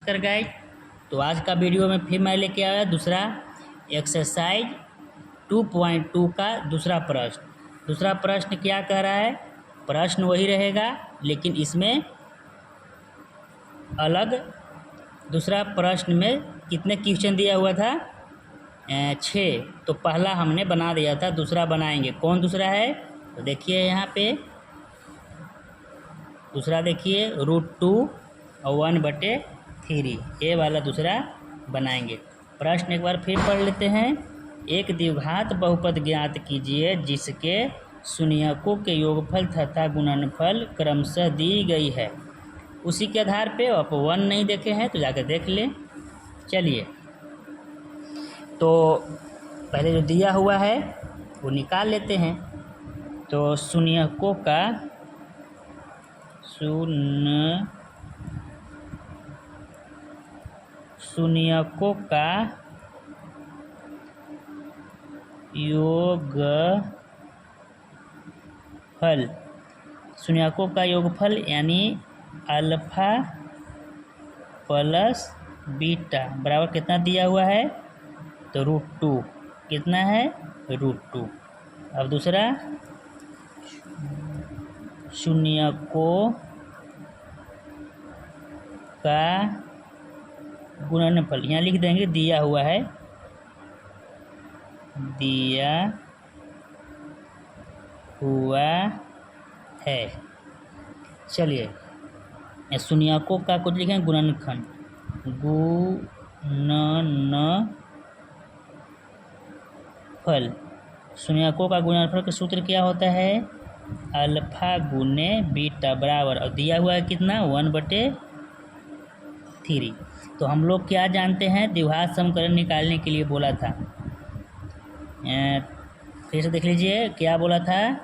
कर गाइड। तो आज का वीडियो में फिर मैं लेके आया दूसरा एक्सरसाइज 2.2 का दूसरा प्रश्न। दूसरा प्रश्न क्या कह रहा है? प्रश्न वही रहेगा लेकिन इसमें अलग। दूसरा प्रश्न में कितने क्वेश्चन दिया हुआ था? 6। तो पहला हमने बना दिया था, दूसरा बनाएंगे। कौन दूसरा है? तो देखिए यहाँ पे दूसरा देखिए √2 और 1/3 ये वाला दूसरा बनाएंगे। प्रश्न एक बार फिर पढ़ लेते हैं। एक द्विघात बहुपद ज्ञात कीजिए जिसके शून्यकों के योगफल तथा गुणनफल क्रमशः दी गई है। उसी के आधार पे आप 1 नहीं देखे हैं तो जाकर देख लें। चलिए, तो पहले जो दिया हुआ है वो निकाल लेते हैं। तो शून्यकों का शून्यकों का योगफल, शून्यकों का योगफल यानी अल्फा प्लस बीटा बराबर कितना दिया हुआ है? तो √2 कितना है? √2। अब दूसरा शून्यकों का गुणनफल, यहाँ लिख देंगे दिया हुआ है, दिया हुआ है। चलिए, शून्यकों का कुछ लिखेंगे गुणनफल, गुणनफल। शून्यकों का गुणनफल का सूत्र क्या होता है? अल्फा गुने बीटा बराबर, और दिया हुआ है कितना? 1/3। तो हम लोग क्या जानते हैं? द्विघात समीकरण निकालने के लिए बोला था, फिर से देख लीजिए क्या बोला था।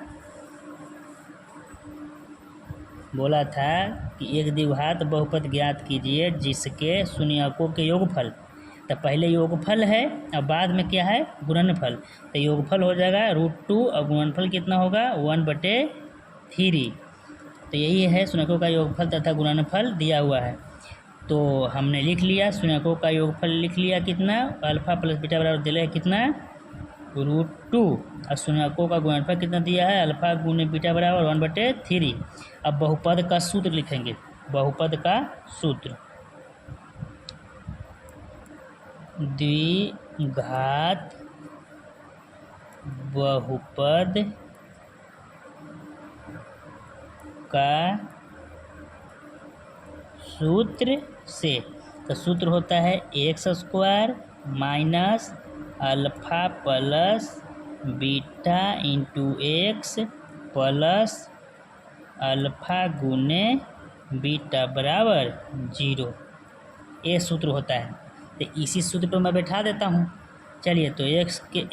बोला था कि एक द्विघात बहुपद ज्ञात कीजिए जिसके शून्यकों के योगफल, तो पहले योगफल है और बाद में क्या है? गुणनफल। तो योगफल हो जाएगा √2 और गुणनफल कितना होगा? 1/3। तो यही है शून्यकों का योगफल तथा गुणनफल दिया हुआ है। तो हमने लिख लिया, शून्यकों का योगफल लिख लिया कितना? अल्फा प्लस बीटा बराबर दिया कितना? √2। और शून्यकों का गुणनफल कितना दिया है? अल्फा गुने बीटा बराबर 1/3। अब बहुपद का सूत्र लिखेंगे। बहुपद का सूत्र, द्विघात बहुपद का सूत्र से, तो सूत्र होता है x² minus alpha plus beta into x plus alpha गुने बीटा बराबर 0। ये सूत्र होता है। तो इसी सूत्र पर मैं बैठा देता हूँ। चलिए, तो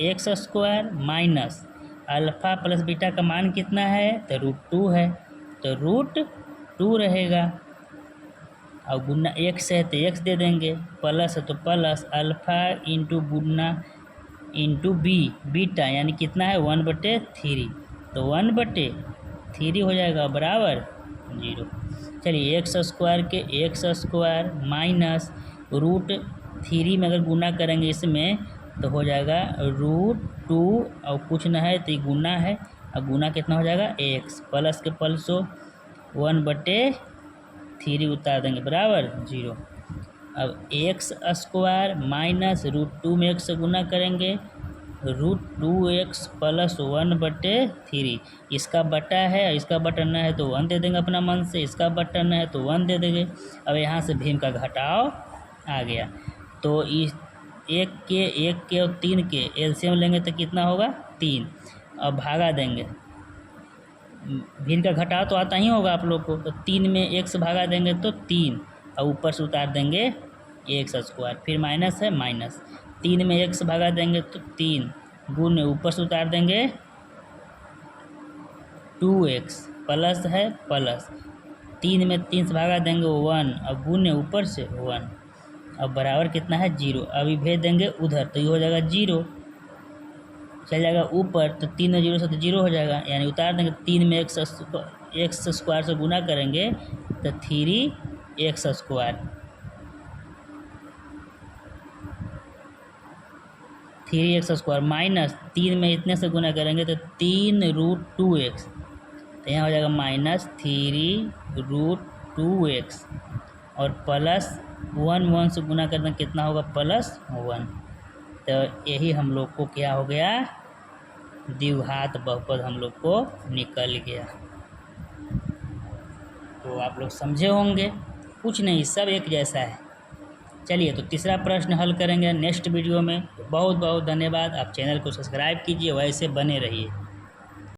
x² minus alpha plus beta का मान कितना है? तो √2 है, तो √2 रहेगा। और गुना x है तो x दे देंगे, प्लस है तो प्लस अल्फा इंटू गुना इंटू बीटा यानी कितना है? 1/3। तो 1/3 हो जाएगा बराबर 0। चलिए, x² के x² माइनस √3 में अगर गुना करेंगे इसमें तो हो जाएगा √2 और कुछ ना है तो ये गुना है, और गुना कितना हो जाएगा? x प्लस के प्लसो 1/3 उतार देंगे बराबर 0। अब x² माइनस √2 में x से गुना करेंगे, √2x प्लस 1/3। इसका बटा है, इसका बटा न है तो 1 दे देंगे अपना मन से, इसका बटा न है तो 1 दे देंगे। अब यहाँ से भीम का घटाव आ गया। तो इस 1 के और 3 के एलसीएम लेंगे तो कितना होगा? 3। अब भागा देंगे, भीम का घटाव तो आता ही होगा आप लोग को। तो 3 में x भागा देंगे तो 3, और ऊपर से उतार देंगे x², फिर माइनस है माइनस, 3 में x भागा देंगे तो 3, गुण ऊपर से उतार देंगे 2x, प्लस है प्लस, 3 में 3 से भागा देंगे 1, और गुण ऊपर से 1, अब बराबर कितना है? 0। अभी भेज देंगे उधर तो ये हो जाएगा 0, चल जाएगा ऊपर, तो 3 और 0 से तो 0 हो जाएगा, यानी उतार देंगे। 3 में x² से गुना करेंगे तो 3x², 3x² माइनस 3 में इतने से गुना करेंगे तो 3√2x, तो यहाँ हो जाएगा -3√2x और प्लस 1 से गुना करना कितना होगा +1। तो यही हम लोग को क्या हो गया, द्विघात बहुपद हम लोग को निकल गया। तो आप लोग समझे होंगे, कुछ नहीं, सब एक जैसा है। चलिए तो तीसरा प्रश्न हल करेंगे नेक्स्ट वीडियो में। बहुत बहुत धन्यवाद। आप चैनल को सब्सक्राइब कीजिए, वैसे बने रहिए।